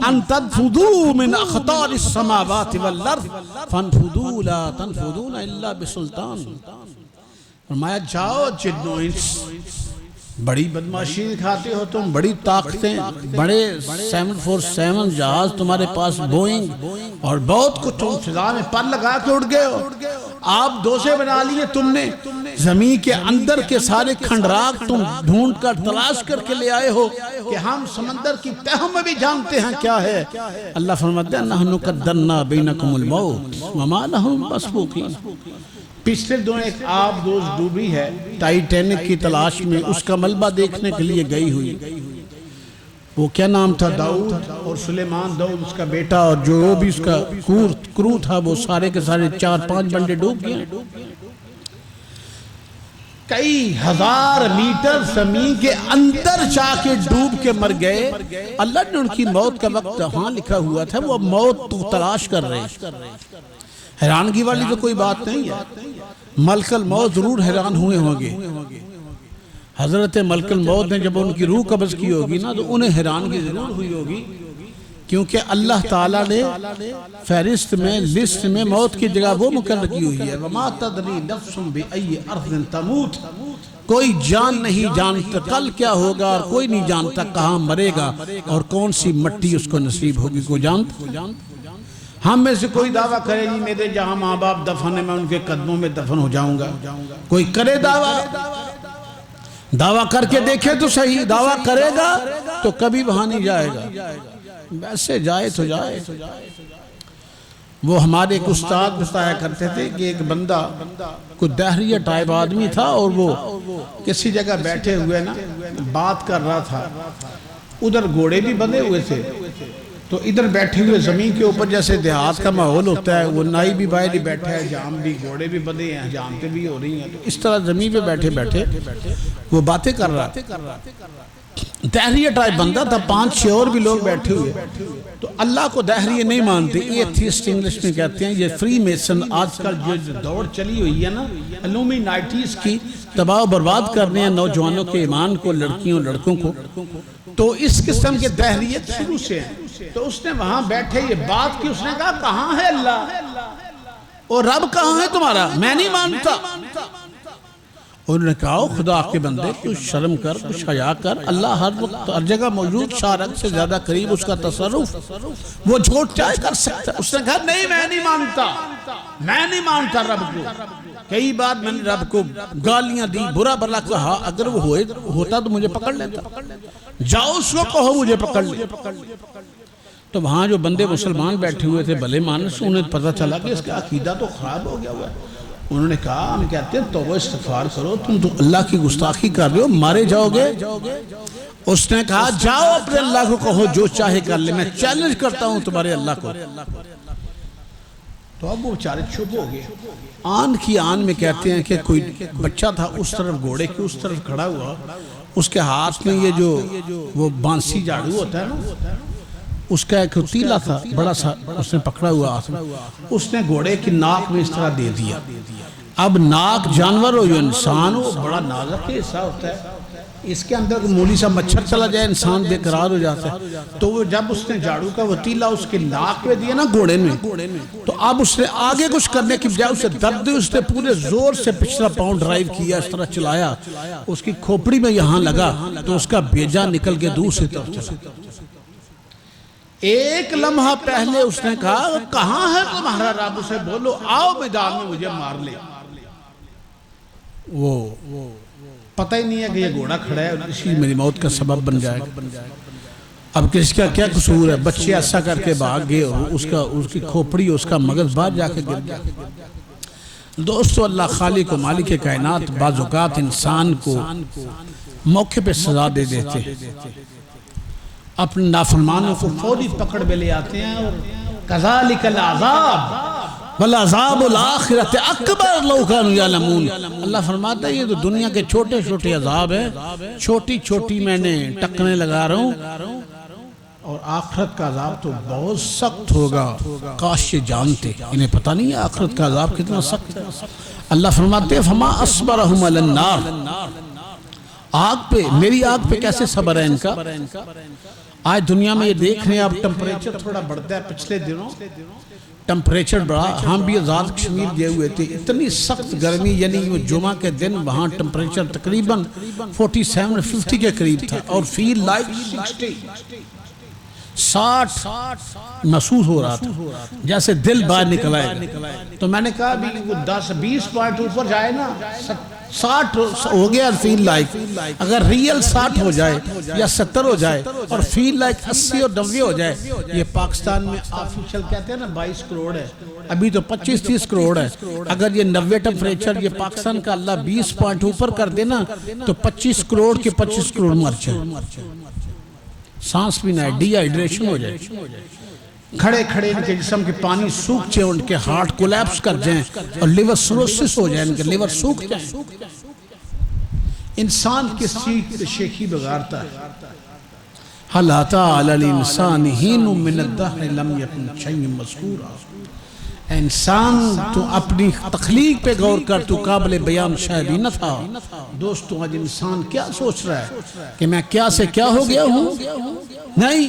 ان تنفذوا من اقطار السماوات والارض فانفذوا لا تنفذون الا بسلطان. فرمایا جاؤ جنوں انس، بڑی بدماشی دکھاتے ہو تم، بڑی طاقتیں، بڑے 747 جہاز تمہارے پاس، بوئنگ اور بہت کچھ، تم فضا میں پر لگا کے اڑ گئے ہو. آپ دوسے بنا لیے تم نے، زمین کے اندر کے سارے کھنڈراک تم ڈھونڈ کر تلاش کر کے لے آئے ہو کہ ہم سمندر کی تہوں میں بھی جانتے ہیں کیا ہے. اللہ فرماتے ہیں نحن قدرنا بینکم الموت وما لہم مسبوقین. پچھلے دنوں ایک آب دوز ڈوبی ہے ٹائٹینک کی تلاش میں، اس کا ملبہ دیکھنے کے لیے گئی ہوئی. وہ کیا نام تھا، داؤد اور سلیمان، داؤد اس کا بیٹا، اور جو بھی اس کا کرو تھا، وہ سارے کے سارے 4-5 بندے ڈوب گئے. کئی ہزار میٹر زمین کے اندر جا کے ڈوب کے مر گئے. اللہ نے ان کی موت کا وقت ہاں لکھا ہوا تھا، وہ موت تو تلاش کر رہے ہیں. حیرانگی والی تو کوئی بات نہیں ہے. ملک الموت ضرور حیران ہوئے ہوں گے. حضرت ملک الموت نے جب ان کی روح قبض کی ہوگی نا تو انہیں حیرانگی ضرور ہوئی ہوگی، کیونکہ اللہ تعالیٰ نے فہرست میں، لسٹ میں موت کی جگہ وہ مقرر کی ہوئی ہے. وَمَا تَدْرِي نَفْسٌ بِأَيِّ أَرْضٍ تَمُوتُ. کوئی جان نہیں جانتا کل کیا ہوگا، اور کوئی نہیں جانتا کہاں مرے گا اور کون سی مٹی اس کو نصیب ہوگی. کوئی جانتا؟ ہم میں سے کوئی دعویٰ کرے جی میرے جہاں ماں باپ دفن ہے میں ان کے قدموں میں دفن ہو جاؤں گا. کوئی کرے دعویٰ کر کے دیکھے تو صحیح. دعویٰ کرے گا تو کبھی وہاں نہیں جائے گا، ویسے جائے تو جائے. وہ ہمارے ایک استاد بتایا کرتے تھے کہ ایک بندہ کوئی دہریہ ٹائپ آدمی تھا، اور وہ کسی جگہ بیٹھے ہوئے نا بات کر رہا تھا. ادھر گھوڑے بھی بندھے ہوئے تھے، تو ادھر بیٹھے ہوئے زمین کے اوپر جیسے دیہات کا ماحول ہوتا ہے، وہ نائی بھی باہر ہی بیٹھا ہے، جام بھی، گھوڑے بھی بندھے ہیں، جامتیں بھی ہو رہی ہیں. تو اس طرح زمین پہ بیٹھے بیٹھے وہ باتیں کر رہا. دہریہ ٹائپ بندہ تھا، 5-6 اور بھی لوگ بیٹھے ہوئے. تو اللہ کو دہریہ نہیں مانتے، ایتھیسٹ انگلش میں کہتے ہیں. یہ فری میسن آج کل جو دور چلی ہوئی ہے نا الومینائٹیز کی، تباہ و برباد کرنے ہیں نوجوانوں کے ایمان کو، لڑکیوں لڑکوں کو. تو اس قسم کے دہریت شروع سے ہیں. تو اس نے وہاں بیٹھے یہ بات کی، اس نے کہا کہاں ہے اللہ اور رب کہاں ہے تمہارا، میں نہیں مانتا. انہوں نے کہا خدا کے بندے کچھ شرم کر، کچھ حیا کر. اللہ ہر وقت ہر جگہ موجود، شارک سے زیادہ قریب اس کا تصرف، وہ جھوٹ چاہے کر سکتا. اس نے کہا نہیں میں نہیں مانتا، میں نہیں مانتا رب کو. کئی بار میں نے رب کو گالیاں دی، برا بھلا کہا. اگر وہ ہوتا تو مجھے پکڑ لیتا. جاؤ اس کو کہو مجھے پکڑ لے. تو وہاں جو بندے مسلمان بیٹھے ہوئے تھے بھلے مانس، انہیں پتہ چلا کہ اس کا عقیدہ تو خراب ہو گیا ہوا ہے. انہوں نے کہا ہم کہتے ہیں توبہ استغفار کرو، تم تو اللہ کی گستاخی کر رہے ہو، مارے جاؤ گے. اس نے کہا جاؤ اپنے اللہ کو کہو جو چاہے کر لے، میں چیلنج کرتا ہوں تمہارے اللہ کو. تو اب وہ بیچارے چپ ہو گئے. آن کی آن میں کہتے ہیں کہ کوئی بچہ تھا اس طرف گھوڑے کی اس طرف کھڑا ہوا، اس کے ہاتھ میں یہ جو وہ بانسی جھاڑو ہوتا ہے نا، اس کا ایک تیلا تھا بڑا سا، اس نے پکڑا ہوا ہاتھ میں. اس نے گھوڑے کی ناک میں اس طرح دے دیا. اب ناک جانور ہو یا انسان ہو بڑا نازک حصہ ہوتا ہے، اس کے اندر معمولی سا مچھر چلا جائے انسان بے قرار ہو جاتا ہے. تو وہ جب اس نے جھاڑو کا وہ تیلا اس کے ناک میں دیا نا گھوڑے میں، تو اب اس نے آگے کچھ کرنے کی بجائے اسے درد دی. اس نے پورے زور سے پچھلا پاؤں ڈرائیو کیا، اس طرح چلایا، اس کی کھوپڑی میں یہاں لگا تو اس کا بیجا نکل کے دوسری طرف چلا. ایک لمحہ پہلے اس نے کہا کہاں ہے تمہارا رب، اسے بولو آؤ میدان میں مجھے مار لے. وہ پتہ ہی نہیں ہے کہ یہ گھوڑا کھڑا ہے اور اسی میری موت کا سبب بن جائے گا. اب کس کا کیا قصور ہے، بچے ایسا کر کے بھاگ گئے اور اس کی کھوپڑی اس کا مغز باہر جا کے گر گیا. دوستو اللہ خالق و مالک کائنات بعض اوقات انسان کو موقع پہ سزا دے دیتے ہیں، اپنے نافرمانوں کو فوری پکڑ میں لے آتے ہیں. اور کذالک العذاب والعذاب الآخرۃ اکبر لو کانوا یعلمون. اللہ فرماتا ہے یہ تو دنیا کے چھوٹے چھوٹے عذاب ہیں، چھوٹی چھوٹی میں نے ٹکنے لگا رہا ہوں، اور آخرت کا عذاب تو بہت سخت ہوگا. کاش یہ جانتے، انہیں پتہ نہیں ہے آخرت کا عذاب کتنا سخت ہے. اللہ فرماتے ہیں فما اصبرہم علی النار، آگ پہ، میری آگ پہ کیسے صبر ہے ان کا؟ آج دنیا میں یہ دیکھ رہے ہیں اب ٹمپریچر تھوڑا بڑھتا ہے، پچھلے دنوں ٹمپریچر بڑھا، ہم بھی آزاد کشمیر گئے ہوئے تھے، اتنی سخت گرمی، یعنی وہ جمعہ کے دن وہاں ٹمپریچر تقریباً 47-50 کے قریب تھا، اور فیل لائک 60 محسوس ہو رہا تھا، جیسے دل باہر نکل آئے گا۔ تو میں نے کہا بھی وہ 10-20 پوائنٹ اوپر جائے نا، 60 ہو گیا فیل لائک، اگر ریل 60 ہو جائے یا 70 ہو جائے اور فیل لائک 80 اور 90 ہو جائے، یہ پاکستان میں آفیشل کہتے ہیں نا 22 کروڑ ہے، ابھی تو 25-30 کروڑ ہے، اگر یہ 90 ٹمپریچر یہ پاکستان کا اللہ 20 پوائنٹ اوپر کر دینا تو 25 کروڑ کے 25 کروڑ مر جائے، سانس بھی نہ ہے، ڈی ہائیڈریشن ہو جائے، کھڑے کھڑے ان کے جسم کے پانی سوکھ جائیں، ان کے ہارٹ کولیپس کر جائیں اور لیور سروسس ہو جائیں، ان کے لیور سوکھ جائیں۔ انسان کس چیز پہ شیخی بگارتا ہے؟ حَلْ أَتَىٰ عَلَى الْإِنسَانِ حِینٌ مِّنَ الدَّهْرِ لَمْ یَکُن شَیْءً مَّذْکُورًا۔ انسان تو اپنی تخلیق پہ غور کر، تو قابل بیان شاید ہی نہ تھا۔ دوستو آج انسان کیا سوچ رہا ہے کہ میں کیا سے کیا ہو گیا ہوں؟ نہیں،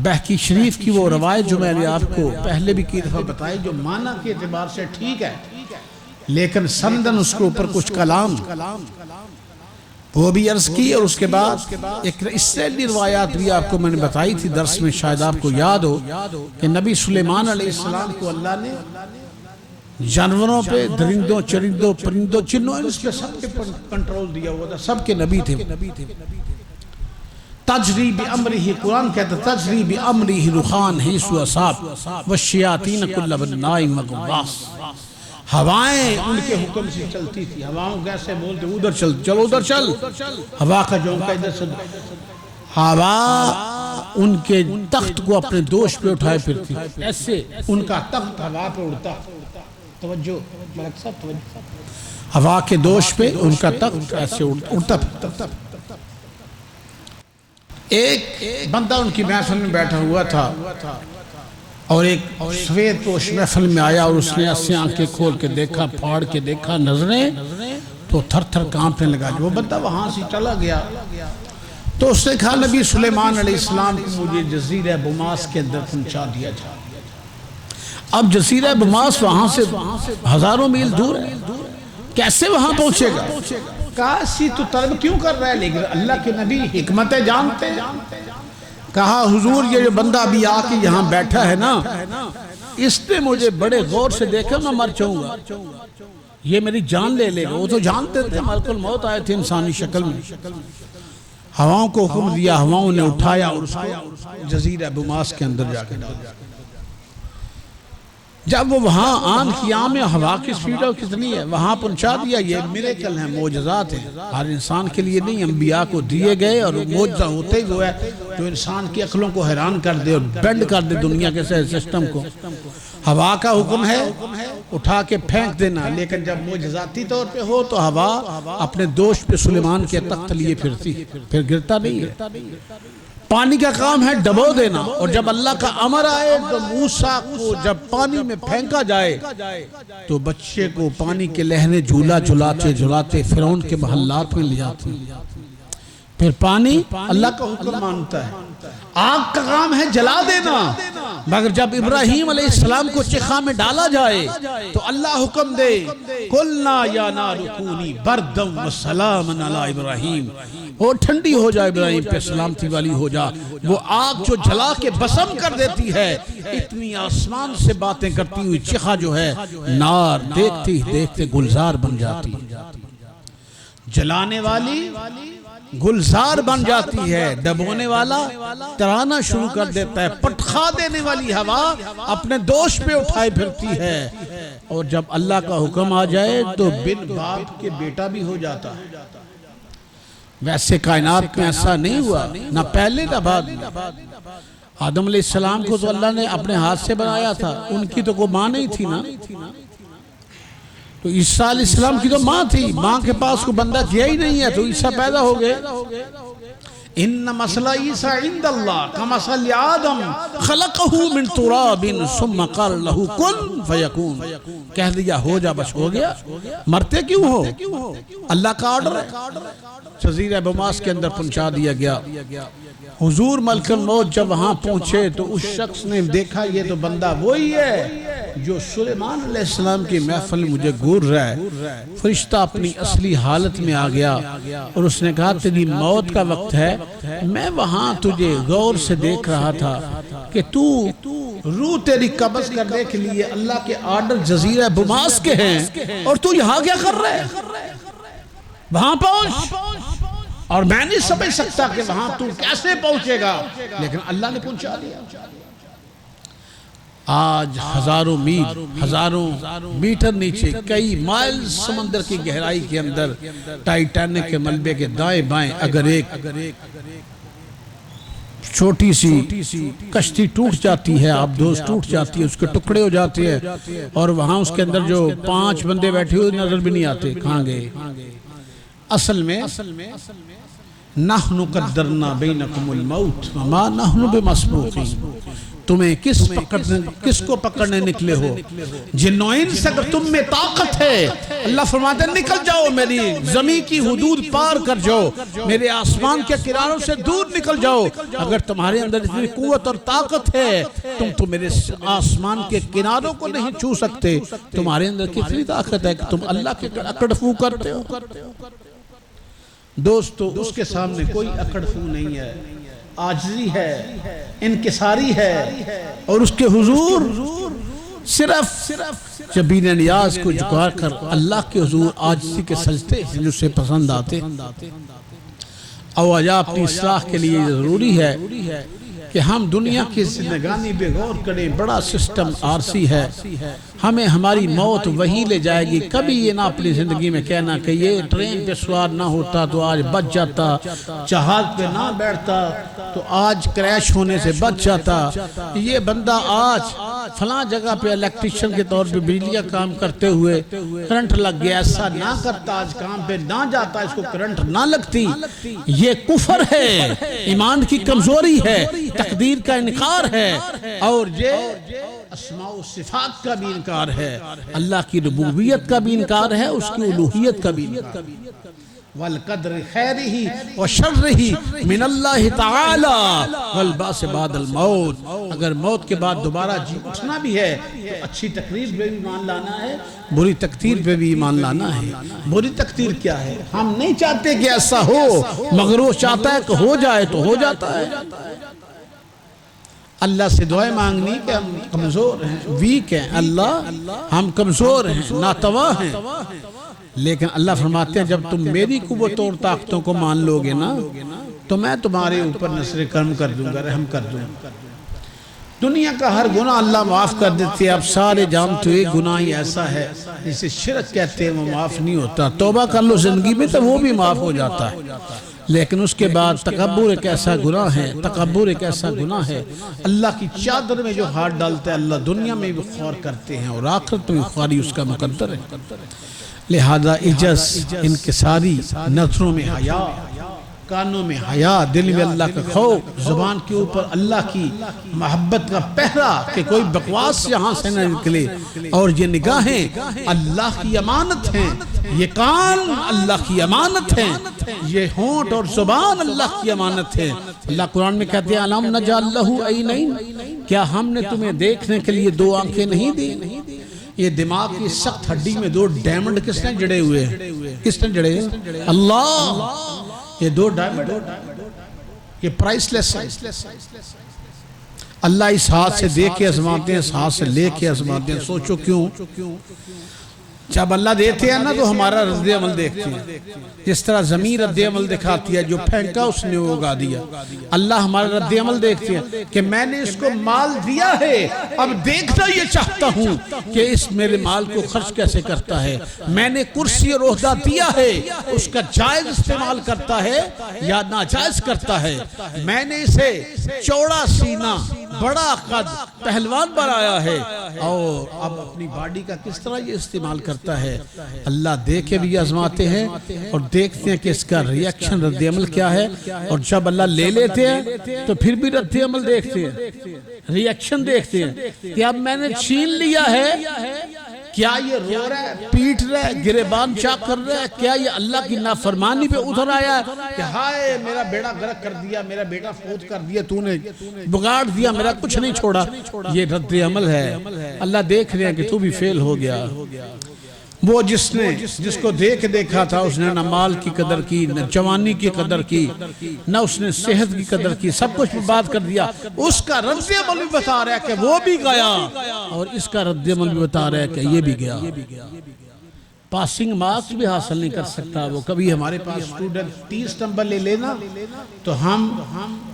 بہکی شریف کی وہ روایت جو میں نے آپ کو پہلے بھی کی دفعہ بتائی، جو معنی کے اعتبار سے ٹھیک ہے لیکن سندن اس کے اوپر کچھ کلام وہ بھی عرض کی، اور اس کے بعد ایک اس سے روایات بھی آپ کو میں نے بتائی تھی درس میں، شاید آپ کو یاد ہو کہ نبی سلیمان علیہ السلام کو اللہ نے جانوروں پہ، درندوں، چرندوں، پرندوں، چنوں، اس پہ سب کے کنٹرول دیا ہوا تھا، سب کے نبی تھے۔ تجری بِأَمْرِهِ، قرآن کہتا تجری بِأَمْرِهِ رُخَانْ حِیثُ أَصَابَ وَالشَّیَاطِینَ کُلَّ بَنَّاءٍ وَغَوَّاصٍ۔ ہوائیں ان کے حکم سے چلتی تھی، ہواؤں کیسے بولتے ادھر چل، چلو ادھر چل، ہوا کا جھونکا ادھر سے، ہوا ان کے تخت کو اپنے دوش پہ اٹھائے پھرتی، ایسے ان کا تخت ہوا پہ اڑتا، توجہ ملک صاحب توجہ، ہوا کے دوش پہ ان کا تخت ایسے اڑتا پھرتا۔ ایک بندہ ان کی محفل میں بیٹھا ہوا تھا اور ایک سفید پوش محفل میں آیا اور اس نے ایسے آنکھیں کھول کے دیکھا، پھاڑ کے دیکھا نظریں، تو تھر تھر کانپنے لگا۔ جو بندہ وہاں سے چلا گیا تو اس نے کہا نبی سلیمان علیہ السلام کو مجھے جزیرہ بماس کے اندر پہنچا دیا جائے۔ اب جزیرہ بماس وہاں سے ہزاروں میل دور ہے، کیسے وہاں پہنچے گا؟ کاسی تو طلب کیوں کر رہا ہے؟ لیکن اللہ کے نبی حکمتیں جانتے ہیں۔ کہا حضور یہ جو بندہ ابھی آ کے یہاں بیٹھا ہے نا، اس نے مجھے بڑے غور سے دیکھا، میں مر جاؤں گا، یہ میری جان لے لے گا۔ وہ تو جانتے تھے، ملک الموت آئے تھے انسانی شکل میں۔ ہواؤں کو حکم دیا، ہواؤں نے اٹھایا اور اس کو جزیرہ بماس کے اندر جا کے ڈالا۔ جب وہ وہاں آن کی آن میں ہوا کی سپیڈ کتنی ہے وہاں پہنچا دیا۔ یہ میریکل ہیں، معجزات ہیں، ہر انسان کے لیے نہیں، انبیاء کو دیے گئے، اور معجزہ ہوتے ہی ہے جو انسان کی عقلوں کو حیران کر دے اور بینڈ کر دے دنیا کے سسٹم کو۔ ہوا کا حکم ہے اٹھا کے پھینک دینا، لیکن جب معجزاتی طور پہ ہو تو ہوا اپنے دوش پہ سلیمان کے تخت لیے پھرتی، پھر گرتا نہیں ہے۔ پانی کا کام ہے ڈبو دینا، اور جب اللہ کا امر آئے تو موسیٰ کو جب پانی میں پھینکا جائے تو بچے کو پانی کے لہریں جھولا جھلاتے جھلاتے فرعون کے محلات میں لے جاتی۔ پھر پانی اللہ کا حکم مانتا ہے۔ آگ کا کام ہے جلا دینا، مگر جب ابراہیم علیہ السلام کو چخا میں ڈالا جائے تو اللہ حکم دے قُلْنَا يَا نَارُ كُونِي بَرْدًا وَسَلَامًا عَلَىٰ ابراہیم، وہ ٹھنڈی ہو جائے، ابراہیم پہ سلامتی والی ہو جا۔ وہ آگ جو جلا کے بسم کر دیتی ہے، اتنی آسمان سے باتیں کرتی ہوئی چخا جو ہے نار دیکھتے ہی دیکھتے گلزار بن جاتی، جلانے والی گلزار بن جاتی ہے، ڈبونے والا ترانا شروع کر دیتا ہے، پٹخا دینے والی ہوا اپنے دوش پہ اٹھائے پھرتی ہے، اور جب اللہ کا حکم آ جائے تو بن باپ کے بیٹا بھی ہو جاتا ہے۔ ویسے کائنات میں ایسا نہیں ہوا، نہ پہلے نہ بعد میں۔ آدم علیہ السلام کو تو اللہ نے اپنے ہاتھ سے بنایا تھا، ان کی تو کوئی ماں نہیں تھی نا، تو عیسیٰ علیہ السلام کی تو ماں تھی، ماں کے پاس کوئی بندہ کیا ہی نہیں ہے تو عیسیٰ پیدا ہو گئے۔ ان مثل عیسی عند اللہ کمثل آدم خلقہ من تراب ثم قال له کن فیکون، کہہ دیا ہو جا بس ہو گیا، مرتے کیوں ہو؟ اللہ کا آرڈر ہے۔ جزیرہ بماس کے اندر پہنچا دیا گیا۔ حضور ملک الموت جب وہاں پہنچے تو اس شخص نے دیکھا یہ تو بندہ وہی ہے جو سلیمان علیہ السلام کی محفل مجھے گور رہا ہے۔ فرشتہ اپنی اصلی حالت میں آ گیا اور اس نے کہا تیری موت کا وقت ہے، میں وہاں تجھے غور سے دیکھ رہا تھا کہ تو روح تیری قبض کرنے کے لیے اللہ کے آرڈر جزیرہ بماس کے ہیں اور تو یہاں کیا کر رہے ہیں؟ وہاں پہنچ، اور میں نہیں سمجھ سکتا کہ وہاں تو کیسے پہنچے گا، لیکن اللہ نے پہنچا دیا۔ آج ہزاروں میل، ہزاروں میٹر نیچے، کئی مائل سمندر کی گہرائی کے اندر ٹائٹینک کے ملبے کے دائیں بائیں اگر ایک چھوٹی سی کشتی ٹوٹ جاتی ہے، آبدوز ٹوٹ جاتی ہے، اس کے ٹکڑے ہو جاتے ہیں، اور وہاں اس کے اندر جو 5 بندے بیٹھے ہوئے نظر بھی نہیں آتے، کہاں گئے؟ اصل میں نحن قدرنا بینکم الموت وما نحن بمسبوقین، تمہیں کس کو پکڑنے نکلے ہو؟ جن و انس، اگر تم میں طاقت ہے، اللہ فرماتے ہیں نکل جاؤ، میری زمین کی حدود پار کر جاؤ، میرے آسمان کے کناروں سے دور نکل جاؤ، اگر تمہارے اندر اتنی قوت اور طاقت ہے تم تو میرے آسمان کے کناروں کو نہیں چھو سکتے، تمہارے اندر کتنی طاقت ہے کہ تم اللہ کے اکڑ فو کرتے ہو؟ دوستو اس کے سامنے کوئی اکڑ فو نہیں ہے، عاجزی ہے، انکساری ہے، اور اس کے حضور صرف جبین نیاز کو جھکا کر اللہ کے حضور عاجزی کے سجدے ہیں جو اسے پسند آتے۔ آج اپنی اصلاح کے لیے ضروری ہے کہ ہم دنیا کی زندگانی بے غور کریں، بڑا سسٹم عارضی ہے، ہمیں ہماری موت وہی لے جائے گی۔ کبھی یہ نہ اپنی زندگی میں کہنا کہ یہ ٹرین پہ سوار نہ ہوتا تو آج بچ جاتا، جہاز پہ نہ بیٹھتا تو آج کریش ہونے سے بچ جاتا، یہ بندہ آج فلاں جگہ پہ الیکٹریشن کے طور پہ بجلی کا کام کرتے ہوئے کرنٹ لگ گیا، ایسا نہ کرتا، آج کام پہ نہ جاتا، اس کو کرنٹ نہ لگتی۔ یہ کفر ہے، ایمان کی کمزوری ہے، تقدیر کا انکار ہے، اور یہ اسماء و صفات کا بھی انکار ہے، اللہ کی ربوبیت کا بھی انکار ہے، اس کی الوہیت کا بھی انکار ہے۔ والقدر خیرہی وشرہی من اللہ تعالی والبعث بعد الموت، اگر موت کے بعد دوبارہ جی اٹھنا بھی ہے تو اچھی تقدیر پہ بھی ایمان لانا ہے، بری تقدیر پہ بھی ایمان لانا ہے۔ بری تقدیر کیا ہے؟ ہم نہیں چاہتے کہ ایسا ہو، مگر وہ چاہتا ہے کہ ہو جائے تو ہو جاتا ہے۔ اللہ سے دعائیں مانگنی کہ ہم کمزور ہیں، ویک ہیں، اللہ ہم کمزور ہیں، ناتواں ہیں، لیکن اللہ فرماتے ہیں جب تم میری قوت اور طاقتوں کو مان لو گے نا تو میں تمہارے اوپر نصر کرم کر دوں گا، رحم کر دوں گا۔ دنیا کا ہر گناہ اللہ معاف کر دیتے ہیں، اب سارے جانتے ایک گناہ ہی ایسا ہے جسے شرک کہتے ہیں، وہ معاف نہیں ہوتا، توبہ کر لو زندگی میں تو وہ بھی معاف ہو جاتا ہے، لیکن اس کے بعد تکبر ایک ایسا گناہ ہے، تکبر ایک ایسا گناہ ہے، اللہ کی چادر میں جو ہاتھ ڈالتا ہے اللہ دنیا میں بھی خوار کرتے ہیں اور آخرت میں خواری اس کا مقدر ہے۔ لہذا عجز، انکساری، نظروں میں حیا، کانوں میں حیا، دل میں اللہ کا خوف، زبان کے اوپر اللہ کی محبت کا پہرا کہ کوئی بکواس یہاں سے نہ نکلے، اور یہ نگاہیں اللہ کی امانت ہیں، یہ کان اللہ کی امانت ہیں، یہ ہونٹ اور زبان اللہ کی امانت ہے۔ اللہ قرآن میں کہتے ہیں الم نجعل لہ عینین، کیا ہم نے تمہیں دیکھنے کے لیے 2 آنکھیں نہیں دی؟ یہ دماغ کی سخت ہڈی میں 2 ڈائمنڈ کس نے جڑے ہوئے ہیں؟ کس نے جڑے ہیں؟ اللہ۔ یہ 2 ڈائمنڈ، یہ پرائس لیس ہے۔ اللہ اس ہاتھ سے دیکھ کے آزماتے ہیں، اس ہاتھ سے لے کے آزماتے ہیں۔ سوچو کیوں؟ جب اللہ دیتے ہیں نا تو ہمارا رد عمل دیکھتے ہیں، جس طرح زمین رد عمل دکھاتی ہے، جو پھینکا اس نے وہ اگا دیا۔ اللہ ہمارا رد عمل دیکھتے ہیں کہ میں نے اس کو مال دیا ہے، اب دیکھنا یہ چاہتا ہوں کہ اس میرے مال کو خرچ کیسے کرتا ہے۔ میں نے کرسی اور عہدہ دیا ہے، اس کا جائز استعمال کرتا ہے یا ناجائز کرتا ہے۔ میں نے اسے چوڑا سینہ، بڑا قد پہلوان بنایا ہے، اور اب اپنی باڈی کا کس طرح یہ استعمال کرتا ہے، اللہ دیکھ کے بھی آزماتے ہیں اور دیکھتے ہیں کہ اس کا ریاکشن رد عمل کیا ہے، اور جب اللہ لے لیتے ہیں تو پھر بھی رد عمل دیکھتے ہیں، ریاکشن دیکھتے ہیں کہ اب میں نے چھین لیا ہے، کیا یہ رو رہا ہے، پیٹ رہا ہے، گریبان چاک کر رہا ہے، کیا یہ اللہ کی نافرمانی پہ اتر آیا ہے کہ ہائے میرا بیڑا غرق کر دیا، میرا بیٹا فوت کر دیا، تو نے بگاڑ دیا، میرا کچھ نہیں چھوڑا، یہ رد عمل ہے۔ اللہ دیکھ رہے ہیں کہ تو بھی فیل ہو گیا۔ وہ جس کو دیکھا تھا اس نے نہ مال کی قدر کی، نہ جوانی کی قدر کی، نہ اس نے صحت کی قدر کی، سب کچھ برباد کر دیا۔ اس کا رد عمل بھی بتا رہا ہے کہ وہ بھی گیا، اور اس کا رد عمل بھی بتا رہا ہے کہ یہ بھی گیا۔ پاسنگ مارکس بھی حاصل نہیں کر سکتا وہ۔ کبھی ہمارے پاس اسٹوڈنٹ 30 نمبر لے لینا تو ہم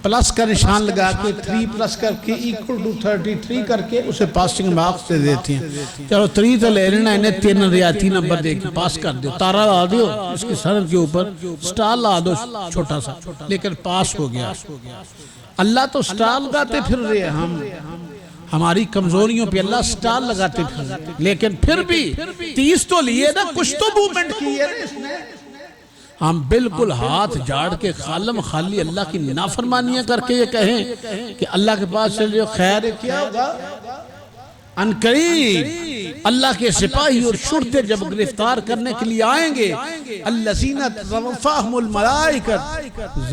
پلس کا نشان لگا کے 3 پلس کر کے equal to 33 کر کے اسے پاسنگ مارکس دے دیتے ہیں۔ چلو 3 تو لے لینا، انہیں 3 ریاتی نمبر دے کے پاس کر دو، تارا لا دو اس کے سر کے اوپر، سٹار لا دو چھوٹا سا، لیکن پاس ہو گیا۔ اللہ تو سٹار لگاتے پھر رہے ہیں، ہماری کمزوریوں پہ اللہ سٹار لگاتے پھر، لیکن پھر بھی 30 تو لیے نا، کچھ تو موومنٹ کی ہے اس نے۔ ہم بالکل ہاتھ جاڑ کے خالم خالی اللہ کی نافرمانیاں کر کے یہ کہیں کہ اللہ کے پاس چلے خیر ہے، کیا ہوگا؟ ان قریب اللہ کے سپاہی اور شرطے جب گرفتار کرنے کے لیے آئیں گے، الذین توفاہم الملائکۃ،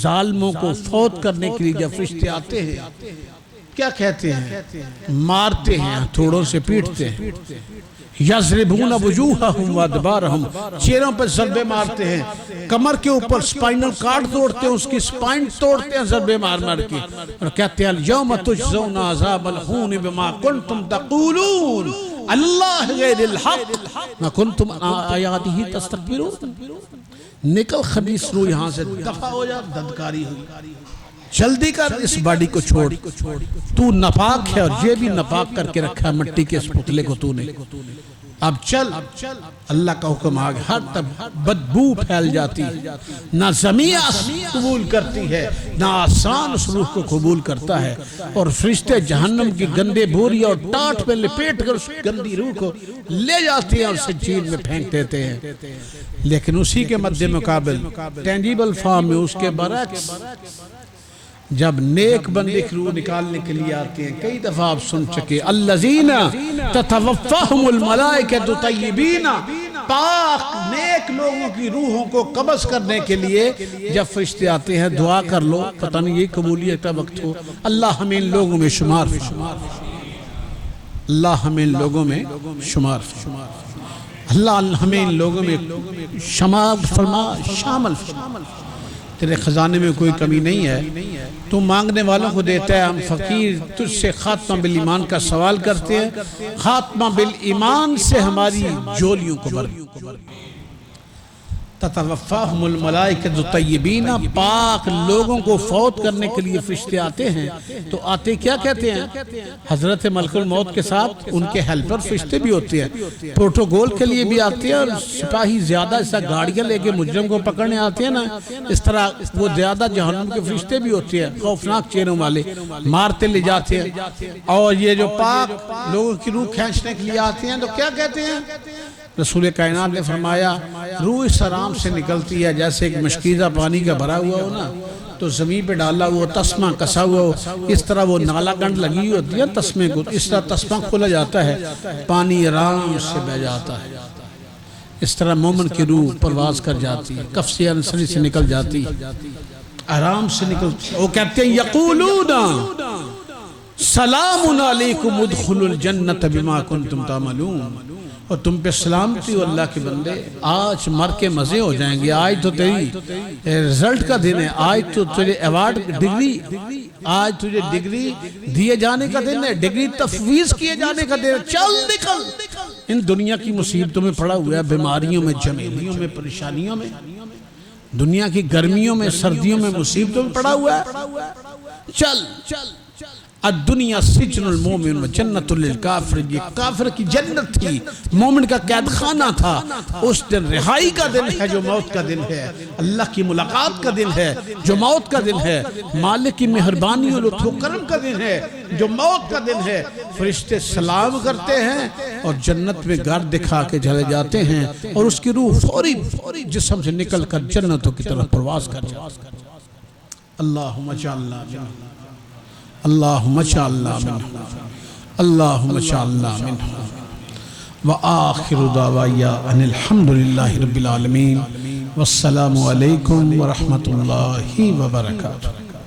ظالموں کو فوت کرنے کے لیے جب فرشتے آتے ہیں کیا کہتے ہیں؟ مارتے ہیں، ہتھوڑوں سے پیٹتے ہیں۔ یضربون وجوہہم وادبارہم، چہروں پر ضربے مارتے ہیں، کمر کے اوپر سپائنل کارڈ توڑتے ہیں، اس کی سپائن توڑتے ہیں ضربے مار مار کے، اور کہتے ہیں الیوم تجزون عذاب الہون بما کنتم تقولون اللہ غیر الحق ما کنتم آیاتہ تستکبرون۔ نکل خبیث روح یہاں سے، دفع ہو جا، ددکاری ہوئی، جلدی کر اس باڈی کو چھوڑ، تو ناپاک ہے اور یہ بھی ناپاک کر کے رکھا ہے مٹی کے اس پتلے کو تو نے، اب چل۔ اللہ کا حکم آگے، ہر تب بدبو پھیل جاتی، نہ زمین قبول کرتی ہے نہ آسان اس روح کو قبول کرتا ہے، اور فرشتے جہنم کی گندے بوری اور ٹاٹ پہ لپیٹ کر اس گندی روح کو لے جاتے ہیں اور سجین میں پھینک دیتے ہیں۔ لیکن اسی کے مد مقابل ٹینجیبل فارم میں اس کے برعکس جب نیک بندے کی روح نکالنے کے لیے آتے ہیں، کئی دفعہ آپ سن چکے، الذین تتوفاہم الملائکۃ طیبین، پاک نیک لوگوں کی روحوں کو قبض کرنے کے لیے جب فرشتے آتے ہیں، دعا کر لو، پتہ نہیں یہ قبولیت کا وقت ہو، اللہ ہمیں ان لوگوں میں شمار فرما، اللہ ہمیں ان لوگوں میں شمار فرما، اللہ ہمیں ان لوگوں میں شمار فرما، شامل فرما۔ تیرے خزانے میں کوئی کمی نہیں ہے، تو مانگنے والوں کو دیتا ہے۔ ہم فقیر تجھ سے خاتمہ بالایمان کا سوال کرتے ہیں، خاتمہ بالایمان سے ہماری جولیوں کو بھر۔ تتوفاہم الملائکۃ طیبین، پاک لوگوں کو فوت کرنے کے لیے فرشتے آتے ہیں، تو آتے کیا کہتے ہیں؟ حضرت ملک الموت کے ساتھ ان کے ہیلپر فرشتے بھی ہوتے ہیں، پروٹوکول کے لیے بھی آتے ہیں، اور سپاہی زیادہ ایسا گاڑیاں لے کے مجرم کو پکڑنے آتے ہیں نا، اس طرح وہ زیادہ جہنم کے فرشتے بھی ہوتے ہیں، خوفناک چہروں والے، مارتے لے جاتے ہیں۔ اور یہ جو پاک لوگوں کی روح کھینچنے کے لیے آتے ہیں تو کیا کہتے ہیں؟ رسول کائنات نے فرمایا، روح اس آرام سے نکلتی ہے جیسے ایک مشکیزہ پانی کا بھرا ہوا ہو نا، تو زمین پہ ڈالا ہوا تسمہ کسا ہوا ہو، اس طرح وہ نالا گنڈ لگی ہوتی ہے تسمے کو، اس طرح تسمہ کھولا جاتا ہے، پانی آرام سے بہ جاتا ہے، اس طرح مومن کی روح پرواز کر جاتی ہے، کف سے انسری سے نکل جاتی ہے، آرام سے نکلتی ہے۔ وہ کہتے ہیں یقولون سلام علیکم ادخلوا الجنت بما کنتم تعملون، اور تم پہ سلامتی ہو اللہ کے بندے، آج مر کے مزے ہو جائیں گے، آج تو تیری رزلٹ کا دن ہے، آج تو تجھے ایوارڈ ڈگری، آج تجھے ڈگری دیے جانے کا دن ہے، ڈگری تفویض کیے جانے کا دن ہے، چل نکل ان دنیا کی مصیبتوں میں پڑا ہوا ہے، بیماریوں میں، جمیلیوں میں، پریشانیوں میں، دنیا کی گرمیوں میں، سردیوں میں، مصیبتوں میں پڑا ہوا ہے، چل الدنیا سجن المومن و جنت للکافر، یہ کافر کی جنت تھی، مومن کا قید خانہ تھا۔ اس دن رہائی کا دن ہے جو موت کا دن ہے، اللہ کی ملاقات کا دن ہے جو موت کا دن ہے، مالک کی مہربانی و لطف و کرم کا دن ہے جو موت کا دن ہے۔ فرشتے سلام کرتے ہیں اور جنت میں گھر دکھا کے چلے جاتے ہیں، اور اس کی روح فوری جسم سے نکل کر جنتوں کی طرف پرواز کر جاتی ہے۔ اللہم اجعلنا منہم، اللہم اجعلنا منہم، اللہم اجعلنا منہم۔ وآخر دعوایا ان الحمدللہ رب العالمین، والسلام علیکم ورحمۃ اللہ وبرکاتہ۔